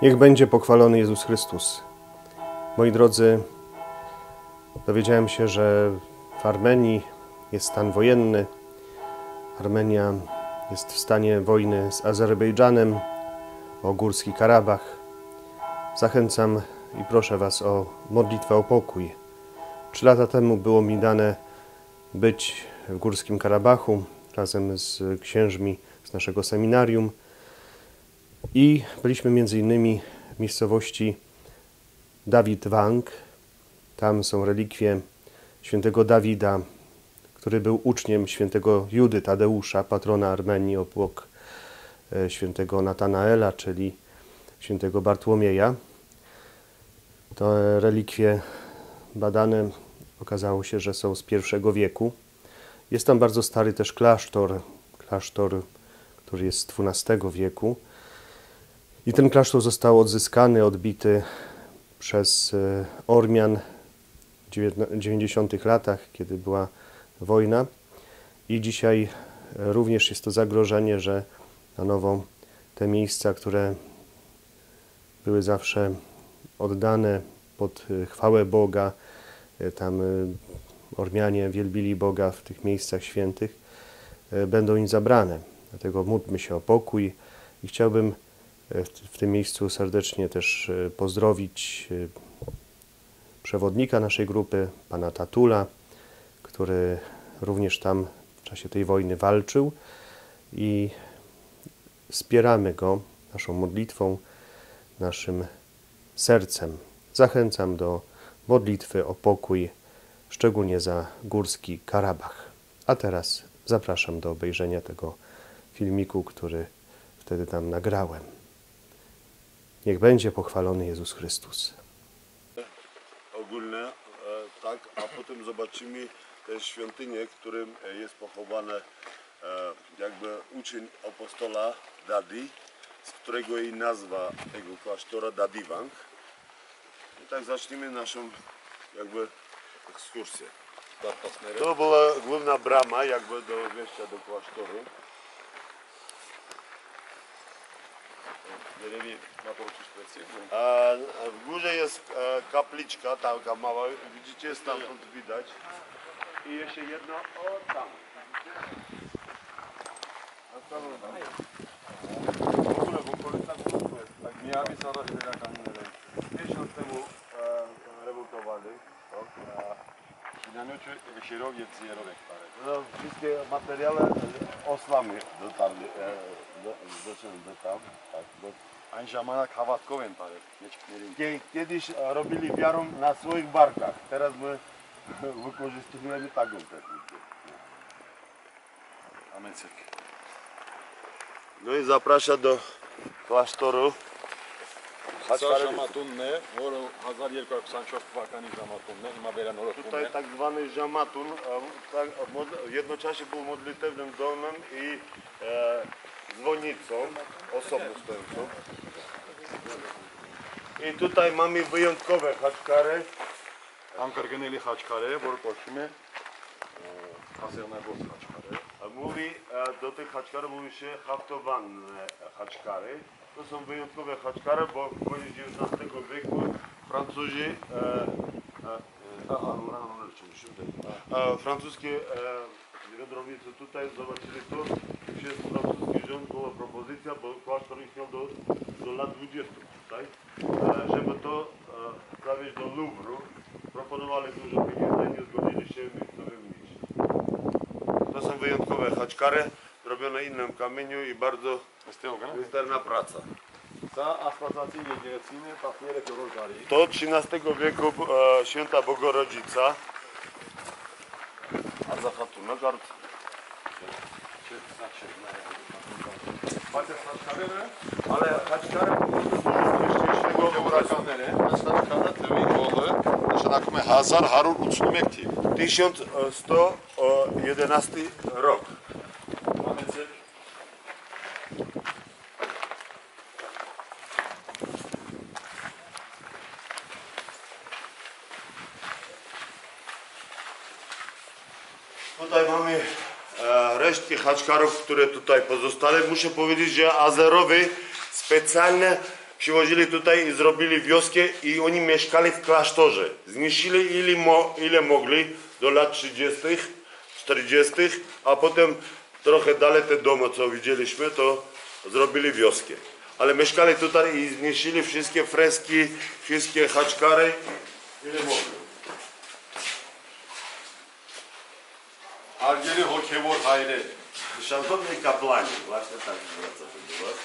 Niech będzie pochwalony Jezus Chrystus. Moi drodzy, dowiedziałem się, że w Armenii jest stan wojenny. Armenia jest w stanie wojny z Azerbejdżanem o Górski Karabach. Zachęcam i proszę Was o modlitwę o pokój. 3 lata temu było mi dane być w Górskim Karabachu razem z księżmi z naszego seminarium i byliśmy między innymi w miejscowości Dawid Wang. Tam są relikwie świętego Dawida, który był uczniem świętego Judy Tadeusza, patrona Armenii, obok świętego Natanaela, czyli świętego Bartłomieja. Te relikwie badane okazało się, że są z I wieku. Jest tam bardzo stary też klasztor, który jest z XII wieku. I ten klasztor został odzyskany, odbity przez Ormian w 90. latach, kiedy była wojna. I dzisiaj również jest to zagrożenie, że na nowo te miejsca, które były zawsze oddane pod chwałę Boga, tam Ormianie wielbili Boga w tych miejscach świętych, będą im zabrane. Dlatego módlmy się o pokój i chciałbym w tym miejscu serdecznie też pozdrowić przewodnika naszej grupy, pana Tatula, który również tam w czasie tej wojny walczył i wspieramy go naszą modlitwą, naszym sercem. Zachęcam do modlitwy o pokój, szczególnie za Górski Karabach. A teraz zapraszam do obejrzenia tego filmiku, który wtedy tam nagrałem. Niech będzie pochwalony Jezus Chrystus. Ogólne, tak, a potem zobaczymy te świątynie, w którym jest pochowany jakby uczeń apostola Dadi, z którego jej nazwa tego klasztora Dadiwang. I tak zaczniemy naszą jakby ekskursję. To była główna brama jakby do wejścia do klasztoru. A w górze jest kapliczka, taka mała, widzicie, stamtąd widać. I jeszcze jedno, o tam. W ogóle w okolicach to jest tak. Miami zaraz miesiąc temu remontowali. No, wszystkie materiały oslami dotarli, do tam. Tak, Այն ժամանակ հավատքով են տարել մեջքներին։ Kiedyś robili wiarą na swoich barkach, teraz my wykorzystujemy taką technikę. Ամենցեք։ No i zaprasza do klasztoru. Սա ժամատունն է, որը 1224 թվականի ժամատունն է, հիմա վերանորոգվում Tutaj է։ tak zwany żamatun, jednocześnie był modlitewnym domem i dzwonnicą osobno stojącą. I tutaj mamy wyjątkowe haczkary. Անկրկնելի խաչքար է, որը կոչվում է ասեղնագործ խաչքար։ Mówi, do tych haczkarów mówi się haftowanne haczkary. To są wyjątkowe haczkary, bo w koniec XIX wieku Francuzi, francuskie wędrownicy tutaj zobaczyli to, przez francuski rząd była propozycja, bo klasztor istniał do lat 20 tutaj, żeby to zawieźć do Louvru. Proponowali dużo pieniędzy i nie zgodzili się miejscowi mniejsi. To są wyjątkowe haczkary, robione innym kamieniu i bardzo misterna praca. To XIII wieku święta Bogorodzica. A za chatunek ale haczkary po prostu wcześniejszego նշանակում է 1181 թիվ։ 1111 rok. Tutaj mamy resztki haczkarów, które tutaj pozostali. Muszę powiedzieć, że Azerowie specjalnie przywozili tutaj i zrobili wioskę i oni mieszkali w klasztorze. Zniszczyli ile mogli do lat 30., 40., a potem trochę dalej te domy, co widzieliśmy, to zrobili wioskę. Ale mieszkali tutaj i zniszczyli wszystkie freski, wszystkie haczkary, ile mogli. Արգելի հոգևոր հայրեր, Szanowni kapłani, właśnie tak zwracam się do was.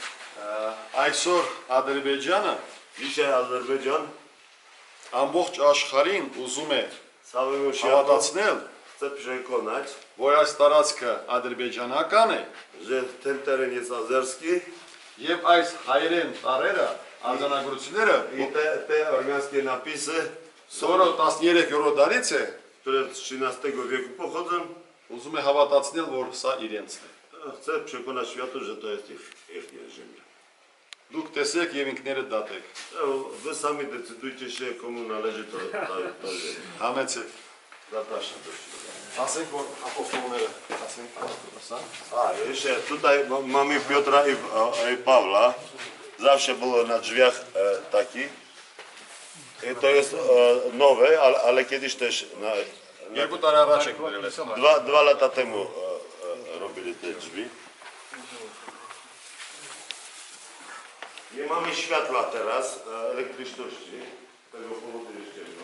այսօր Ադրբեջանը Dzisiaj Azerbejdżan ամբողջ աշխարհին ուզում է całemu światu հավատացնել, chce przekonać, որ այս տարածքը ադրբեջանական է że ten teren jest azerski եւ այս հայերեն տարերը, արձանագրությունները, i te armiańskie napisy, որը 13-րդ դարից է, które z XIII wieku pochodzą, ուզում է հավատացնել, որ սա իրենցն է։ chce przekonać światu, że to jest ich ziemia. Դուք տեսեք եւ ինքներդ դատեք։ Wy sami decydujcie się, komu należy to ziemia. Համեցեք։ Zapraszam do siebie. Ասենք որ ապոստոլները, ասենք սա։ A, jeszcze tutaj mamy Piotra i Pawła. Zawsze było na drzwiach taki. I to jest nowe, ale kiedyś też Երկու տարի առաջ եք գրել այս։ 2 lata temu robili te drzwi. Nie mamy światła teraz, elektryczności. Tego powodu jest ciemno.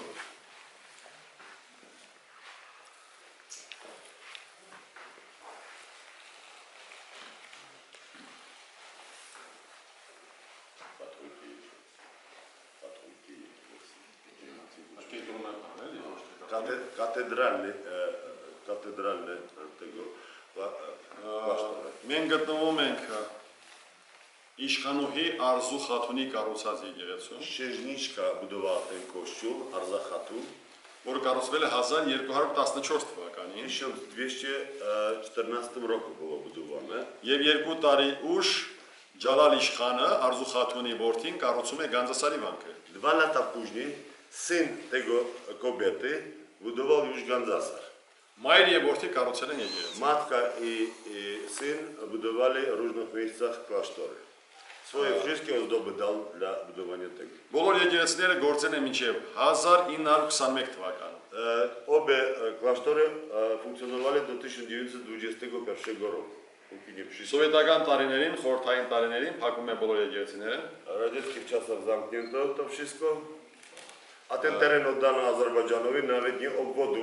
Katedralny tego klasztora. Մենք գտնվում ենք Իշխանուհի Արզու Խաթունի կառուցած եկեղեցում, Księżniczka budowała ten kościół, Arza Chatun, որը կառուցվել է 1214 թվականին, w 1214 roku było budowane. եւ 2 տարի ուշ Ջալալ Իշխանը Արզու Խաթունի որդին կառուցում է Գանձասարի վանքը։ 2 lata później syn tego kobiety budował już Gandzasar. Մայր եւ որդի կառուցել են եկեղեցի։ Matka i syn budowali w różnych miejscach klasztory. Swoje wszystkie ozdoby dał dla budowania tego. Բոլոր եկեղեցիները գործել են մինչև 1921 թվականը։ Obie klasztory funkcjonowały do 1921 roku. Póki nie przyszło. Սովետական տարիներին, խորհրդային տարիներին փակում է բոլոր եկեղեցիները։ W radzieckich czasach zamknięto to wszystko, a ten teren oddano Azerbejdżanowi, nawet nie obwodu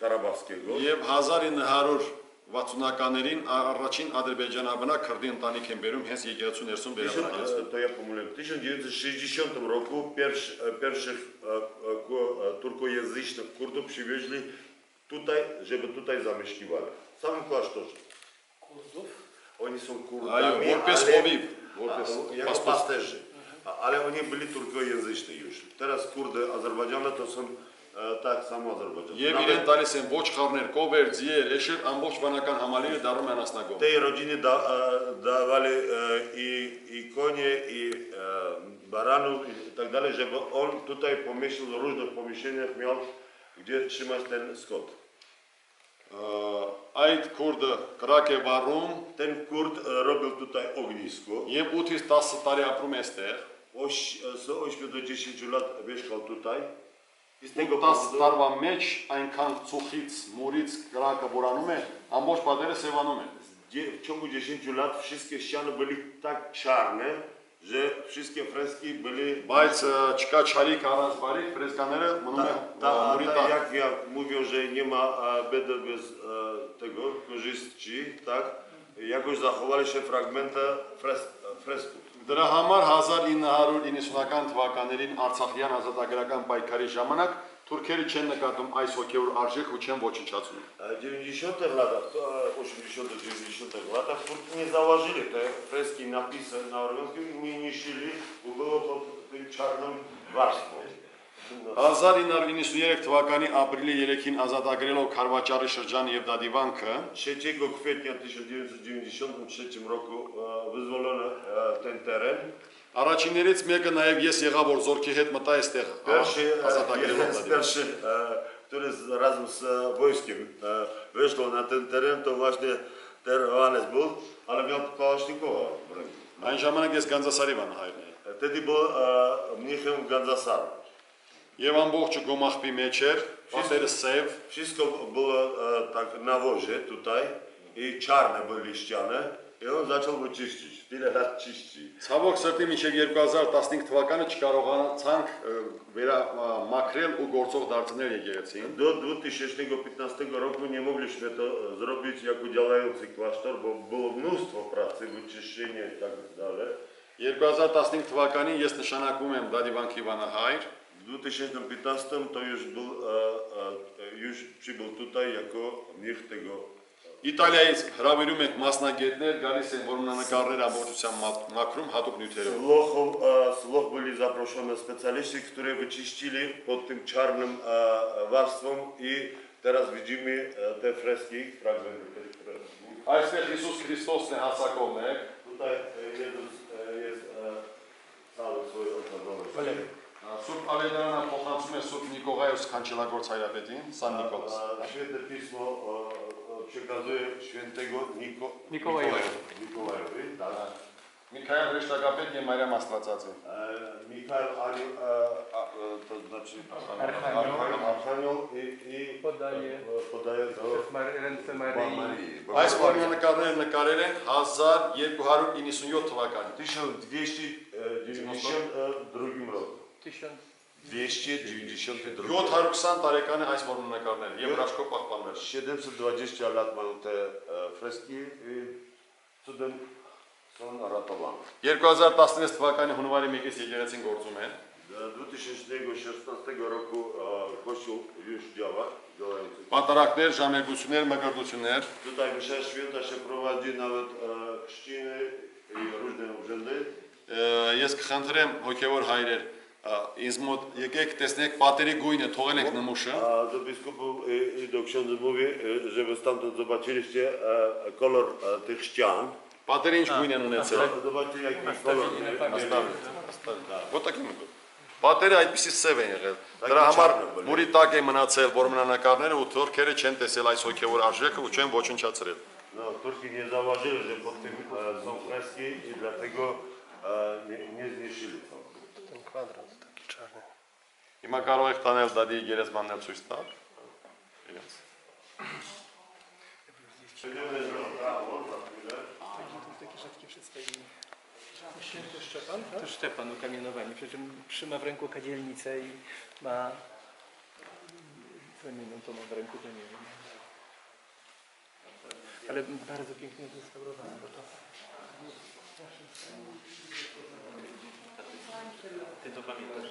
karabachskiego. Եվ 1960-ականներին առաջին ադրբեջանաբնակ քրդի ընտանիք են բերում հենց եկեղեցու ներսում վերաբնակեցվել։ To ja pomyliłem. W 1960 roku pierwszych turkojęzycznych Kurdów przywieźli tutaj, żeby tutaj zamieszkiwali. W samym klasztorze. Kurdów? Oni są Այո, Kurdami, որպես ale ովիվ, որպես jako պաստոր։ pasterzy. Ale oni byli turkojęzyczni już. Teraz Kurdy Azerbejdżanu to są tak samo Azerbejdżan. Եվ իրեն տալիս են ոչխարներ, կովեր, ձիեր, էշեր, ամբողջ վանական համալիրը դառնում են անասնագող։ Tej rodziny dawali i konie, i baranów i tak dalej, żeby on tutaj pomyślał w różnych pomieszczeniach miał, gdzie trzymać ten skot. Այդ քուրդը կրակ է վառում Ten Kurd robił tutaj ognisko. եւ 8-ից 10 տարի apրում է այստեղ։ Z 8 do 10 lat mieszkał tutaj. I z 10 tego powodu տարվա մեջ այնքան ծուխից, մուրից կրակը որանում է, ամբողջ պատերը սևանում են։ w ciągu 10 lat wszystkie ściany były tak czarne, że wszystkie freski były... Բայց չկա չարիք առանց բարիք, ֆրեսկաները մնում է մուրի տակ։ Jak mówią, że nie ma bedy bez tego korzyści, tak? Jakoś zachowali się fragmenty fresków. Դրա համար 1990-ական թվականներին Արցախյան ազատագրական պայքարի ժամանակ թուրքերը չեն նկատում այս հոգևոր արժեք ու չեն ոչնչացնում։ W 90 latach, 80-90 latach Turki nie założyli te freski i napisy na organskim i nie niszczyli, bo było pod tym czarną warstwą. 1993 թվականի ապրիլի 3-ին ազատագրելով Քարվաճարի շրջան եւ Դադիվանքը 3 kwietnia 1993 roku wyzwolono ten teren. առաջիններից մեկը նաեւ ես եղա որ զորքի հետ մտա այստեղ ազատագրելով Jeden z Դադիվան։ pierwszych, który razem z wojskiem weszło na ten teren, to właśnie ten Johannes był, ale miał Kałasznikowa w ręku. Այն ժամանակ ես Գանձասարի վանահայրն էի։ Wtedy był mnichem Gandzasar. Եվ ամբողջը գոմախպի մեջ էր, պատերը սև, Wszystko było tak na wozie tutaj i czarne były ściany i on zaczął go czyścić. Tyle lat czyści. ցավոք սրտի մինչև 2015 թվականը չկարողանացանք մաքրել ու գործող դարձնել եկեղեցին։ Do 2015 roku nie mogliśmy to zrobić jako działający klasztor, bo było mnóstwo pracy, wyczyszczenie i tak dalej. 2015 թվականին ես նշանակվում եմ Դադիվանքի վանահայր, W 2015 to już przybył tutaj jako mnich tego. Իտալիայից հրավիրում ենք մասնագետներ, գալիս են որմնանկարներ ամբողջությամբ մաքրում հատուկ նյութերով։ Z Włoch byli zaproszone specjaliści, którzy wyczyścili pod tym czarnym warstwą i teraz widzimy te freski, fragmenty tych fresków. Այստեղ Հիսուս Քրիստոսն է հասակով մեկ, Tutaj jest cały swój obrazowy. Սուրբ Ավետարանը փոխանցում է Սուրբ Նիկողայոս Քանչելագործ հայրապետին, Սան Նիկոլաս։ Święte Pismo przekazuje świętego Mikołajowi. Mikołajowi, tak. Միքայել Հրեշտակապետ եւ Մարիամ Աստվածածին։ Michał to znaczy Archanioł. Archanioł i Podaje podaje to przez ręce Maryi. Այս որմնանկարները նկարել են 1297 թվականին։ 1292 roku. 292 720 տարեկան է այս որմնանկարները եւ հրաշքով պահպանվել։ 720 lat mają te freski i cudem są ratowane. 2016 թվականի հունվարի 1-ից եկեղեցին գործում է։ 2016 roku Kościół już działa, działający. Պատարակներ, ժամերգություններ, մկրտություններ։ Tutaj msza święta się prowadzi, nawet chrzciny i różne urzędy. Ես կխնդրեմ հոգևոր հայրեր, ինձ մոտ եկեք տեսնեք պատերի գույնը, թողել ենք նմուշը։ A do biskupów i do księdza mówię, żeby stamtąd zobaczyliście kolor tych ścian. Պատերը ինչ գույն են ունեցել։ Zobaczcie jaki kolor. Ոտակի մտու։ Պատերը այդպիսի սև են եղել։ Դրա համար մուրի տակ է մնացել որմնանկարները ու թուրքերը չեն տեսել այս հոգևոր արժեքը ու չեն ոչնչացրել։ No, Turki nie zauważyli, że pod tym są freski i dlatego nie zniszczyli to. Ten kwadrat taki czarny. Հիմա կարող եք տանել դադի գերեզմաններ ցույց տալ։ Իրենց։ Przejdziemy na prawo za chwilę. Takie rzadkie przedstawienie. Święty Szczepan, tak? To Szczepan ukamienowany, przy czym trzyma w ręku kadzielnicę i ma... Co inną to ma w ręku, to nie wiem. Ale bardzo pięknie zrestaurowany, bo to... Ty to pamiętasz?